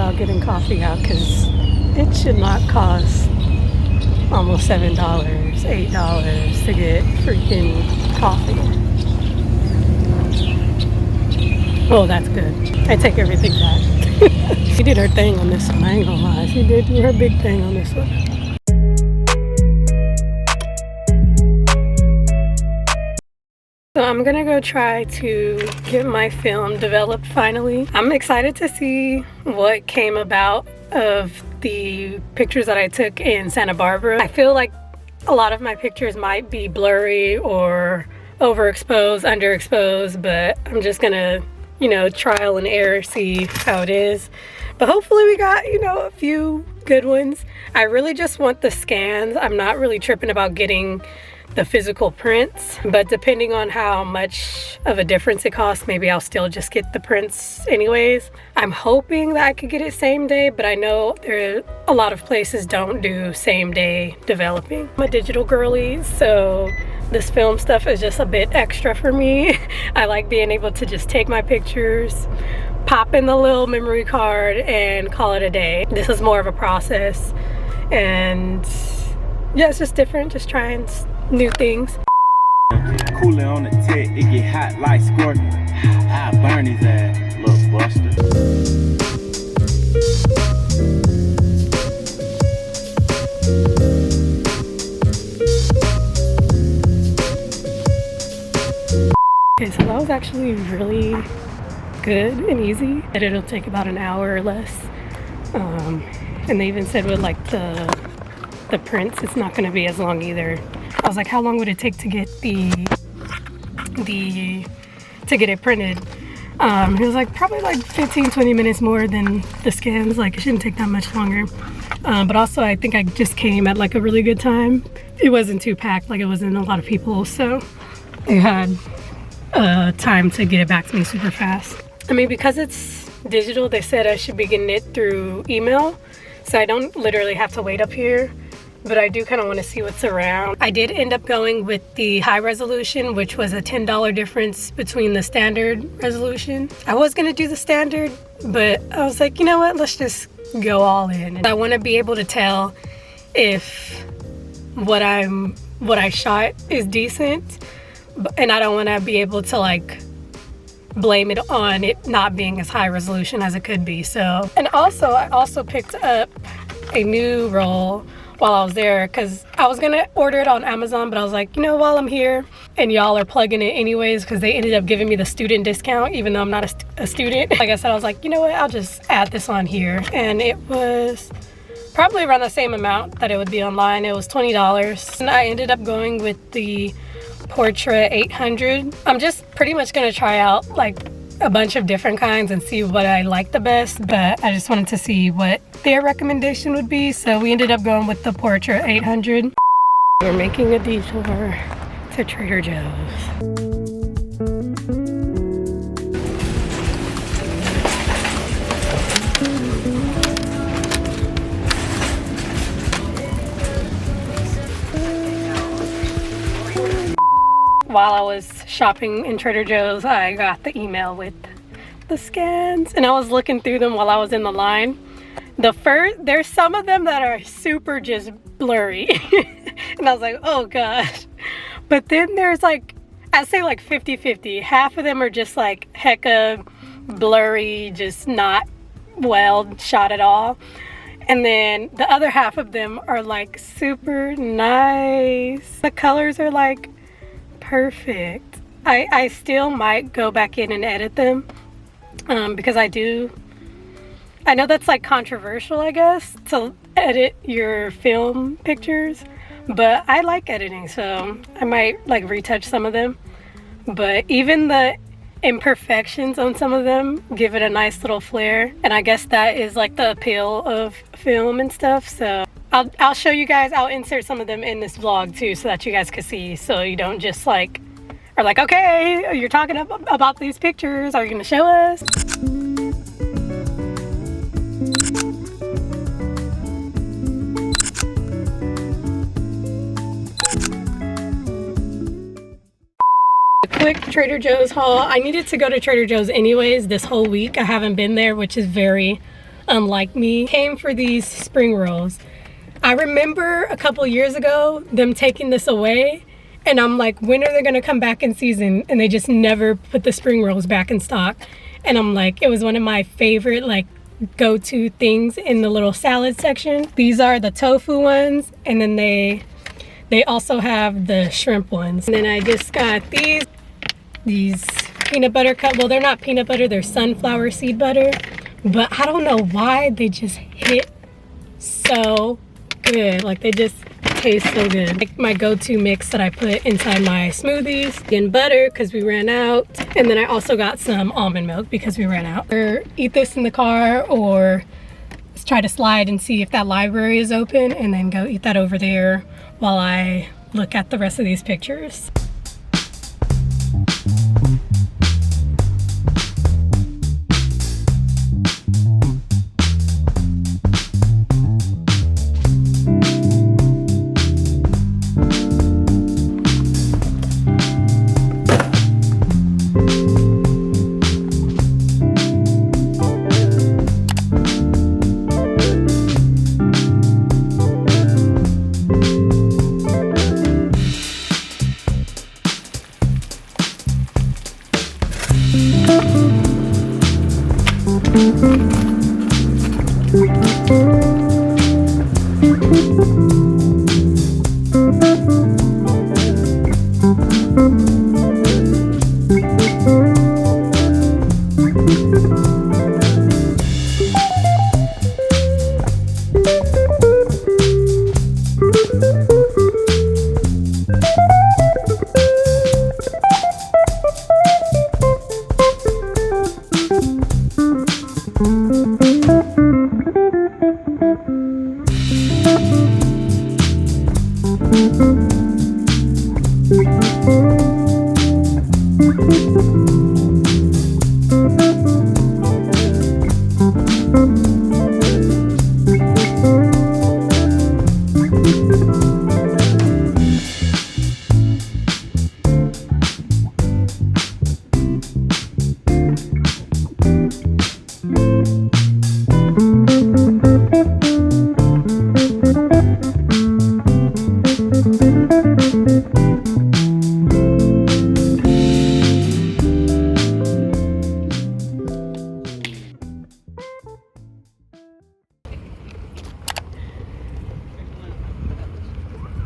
about getting coffee out because it should not cost almost $7, $8 to get freaking coffee. Oh, that's good. I take everything back. She did her thing on this one, I ain't gonna lie. She did do her big thing on this one. So I'm gonna go try to get my film developed finally. I'm excited to see what came about of the pictures that I took in Santa Barbara. I feel like a lot of my pictures might be blurry or overexposed, underexposed, but I'm just gonna, you know, trial and error, see how it is. But hopefully we got, you know, a few good ones. I really just want the scans. I'm not really tripping about getting the physical prints, but depending on how much of a difference it costs, maybe I'll still just get the prints anyways. I'm hoping that I could get it same day, but I know a lot of places don't do same day developing. I'm a digital girly, so this film stuff is just a bit extra for me. I like being able to just take my pictures, pop in the little memory card, and call it a day. This is more of a process, and yeah, it's just different, just trying new things. Cooler on the tech, it get hot like scorpion. I burn his ass, little buster. Okay, so that was actually really good and easy. And it'll take about an hour or less. And they even said with like the prints, it's not going to be as long either. I was like, how long would it take to get it printed? He was like, probably like 15-20 minutes more than the scans. Like, it shouldn't take that much longer. But also, I think I just came at like a really good time. It wasn't too packed, like it wasn't a lot of people, so they had time to get it back to me super fast. I mean, because it's digital, they said I should be getting it through email, so I don't literally have to wait up here. But I do kind of want to see what's around. I did end up going with the high resolution, which was a $10 difference between the standard resolution. I was going to do the standard, but I was like, you know what, let's just go all in. I want to be able to tell if what I shot is decent, and I don't want to be able to like blame it on it not being as high resolution as it could be. So, and also I also picked up a new roll while I was there, because I was gonna order it on Amazon, but I was like, you know, while I'm here and y'all are plugging it anyways, because they ended up giving me the student discount even though I'm not a student. Like I said, I was like, you know what, I'll just add this on here. And it was probably around the same amount that it would be online. It was $20, and I ended up going with the Portra 800. I'm just pretty much gonna try out like a bunch of different kinds and see what I like the best, but I just wanted to see what their recommendation would be, so we ended up going with the Portra 800. We're making a detour to Trader Joe's. While I was shopping in Trader Joe's, I got the email with the scans, and I was looking through them while I was in the line. There's some of them that are super just blurry, and I was like, oh gosh. But then there's like, I'd say like 50-50. Half of them are just like hecka blurry, just not well shot at all. And then the other half of them are like super nice. The colors are like perfect. I still might go back in and edit them, because I know that's like controversial, I guess, to edit your film pictures, but I like editing, so I might like retouch some of them. But even the imperfections on some of them give it a nice little flair, and I guess that is like the appeal of film and stuff. So I'll show you guys. I'll insert some of them in this vlog too, so that you guys can see, so you don't just like are like, okay, you're talking about these pictures, are you gonna show us? A quick Trader Joe's haul. I needed to go to Trader Joe's anyways this whole week. I haven't been there, which is very unlike me, came for these spring rolls. I remember a couple years ago them taking this away, and I'm like, when are they gonna come back in season? And they just never put the spring rolls back in stock. And I'm like, it was one of my favorite like go-to things in the little salad section. These are the tofu ones, and then they also have the shrimp ones. And then I just got these peanut butter cup. Well, they're not peanut butter, they're sunflower seed butter, but I don't know why they just hit so good. Like, they just taste so good. Like my go-to mix that I put inside my smoothies. And butter because we ran out, and then I also got some almond milk because we ran out. Or eat this in the car, or let's try to slide and see if that library is open, and then go eat that over there while I look at the rest of these pictures.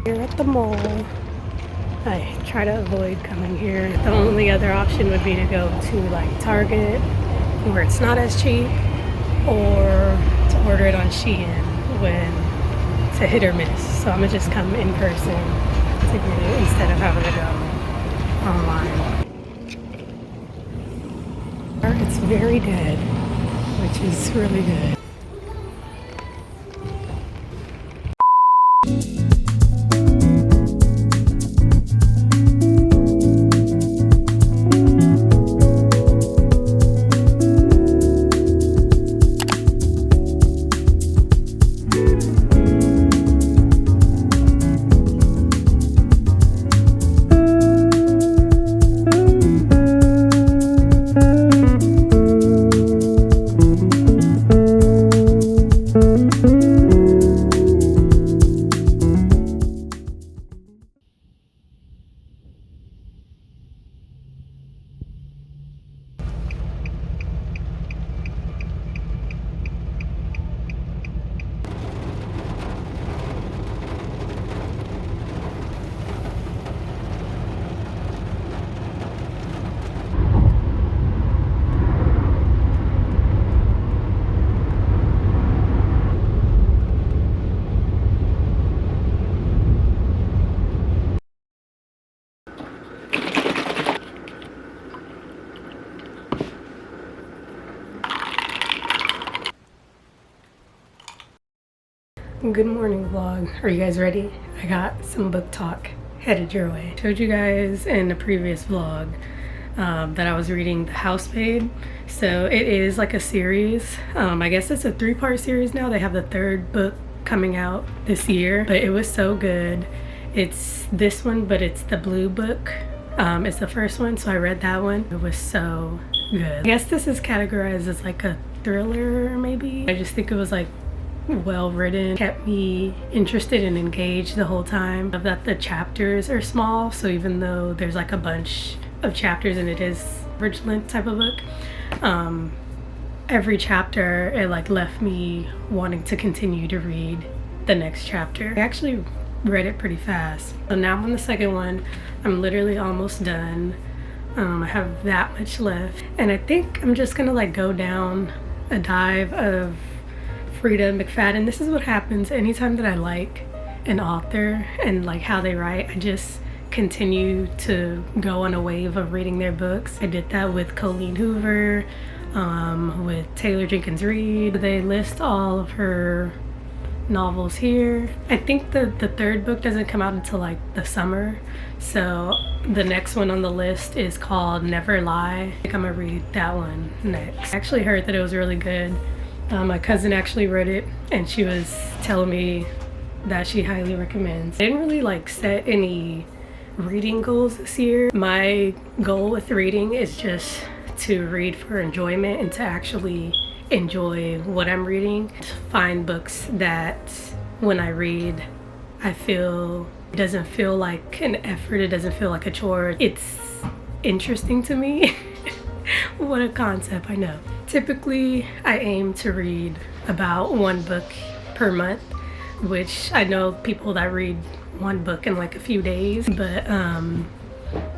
Here at the mall, I try to avoid coming here. The only other option would be to go to like Target, where it's not as cheap, or to order it on Shein when it's a hit or miss. So I'm gonna just come in person to get it instead of having to go online. It's very dead, which is really good. Good morning vlog. Are you guys ready? I got some book talk headed your way. Showed you guys in the previous vlog that I was reading The Housemaid. So it is like a series. I guess it's a 3-part series now. They have the 3rd book coming out this year, but it was so good. It's this one, but it's the blue book. It's the first one, so I read that one. It was so good. I guess this is categorized as like a thriller maybe. I just think it was like well written, kept me interested and engaged the whole time. Of that the chapters are small, so even though there's like a bunch of chapters and it is average length type of book, every chapter it like left me wanting to continue to read the next chapter. I actually read it pretty fast. So now I'm on the second one. I'm literally almost done. I have that much left, and I think I'm just gonna like go down a dive of Frida McFadden. This is what happens anytime that I like an author and like how they write. I just continue to go on a wave of reading their books. I did that with Colleen Hoover, with Taylor Jenkins Reid. They list all of her novels here. I think the third book doesn't come out until like the summer, so the next one on the list is called Never Lie. I think I'm gonna read that one next. I actually heard that it was really good. My cousin actually read it and she was telling me that she highly recommends. I didn't really like set any reading goals this year. My goal with reading is just to read for enjoyment and to actually enjoy what I'm reading. To find books that when I read I feel it doesn't feel like an effort, it doesn't feel like a chore. It's interesting to me. What a concept, I know. Typically I aim to read about one book per month, which I know people that read one book in like a few days, but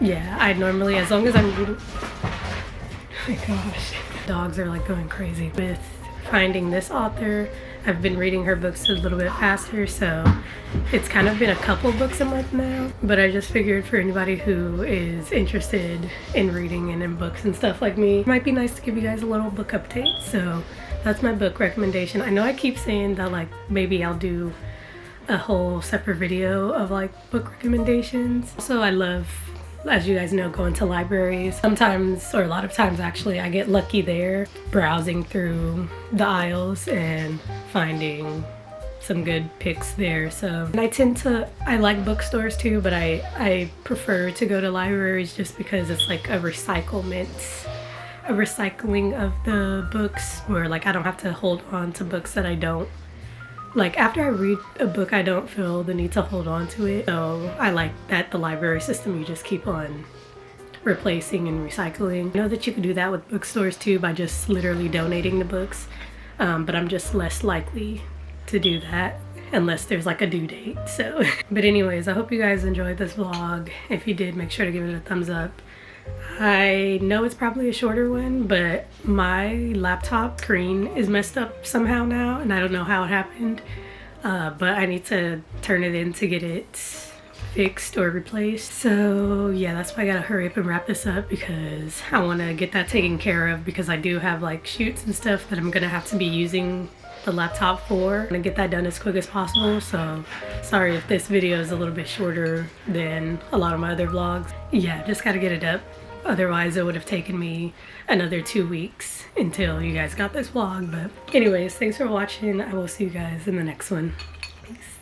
yeah, I normally, as long as I'm reading, oh my gosh, dogs are like going crazy. With finding this author, I've been reading her books a little bit faster, so it's kind of been a couple books a month now. But I just figured for anybody who is interested in reading and in books and stuff like me, it might be nice to give you guys a little book update. So that's my book recommendation. I know I keep saying that like maybe I'll do a whole separate video of like book recommendations. So I love, as you guys know, going to libraries. Sometimes, or a lot of times actually, I get lucky there, browsing through the aisles and finding some good picks there. So, and I like bookstores too, but I prefer to go to libraries just because it's like a recycling of the books, where like I don't have to hold on to books that I don't like. After I read a book, I don't feel the need to hold on to it. So I like that the library system, you just keep on replacing and recycling. I know that you can do that with bookstores too by just literally donating the books, but I'm just less likely to do that unless there's like a due date. So but anyways, I hope you guys enjoyed this vlog. If you did, make sure to give it a thumbs up. I know it's probably a shorter one, but my laptop screen is messed up somehow now, and I don't know how it happened, but I need to turn it in to get it fixed or replaced. So yeah, that's why I gotta hurry up and wrap this up, because I want to get that taken care of, because I do have like shoots and stuff that I'm gonna have to be using the laptop for. I'm gonna get that done as quick as possible, so sorry if this video is a little bit shorter than a lot of my other vlogs. Yeah, just gotta get it up. Otherwise it would have taken me another 2 weeks until you guys got this vlog. But anyways, thanks for watching. I will see you guys in the next one. Peace.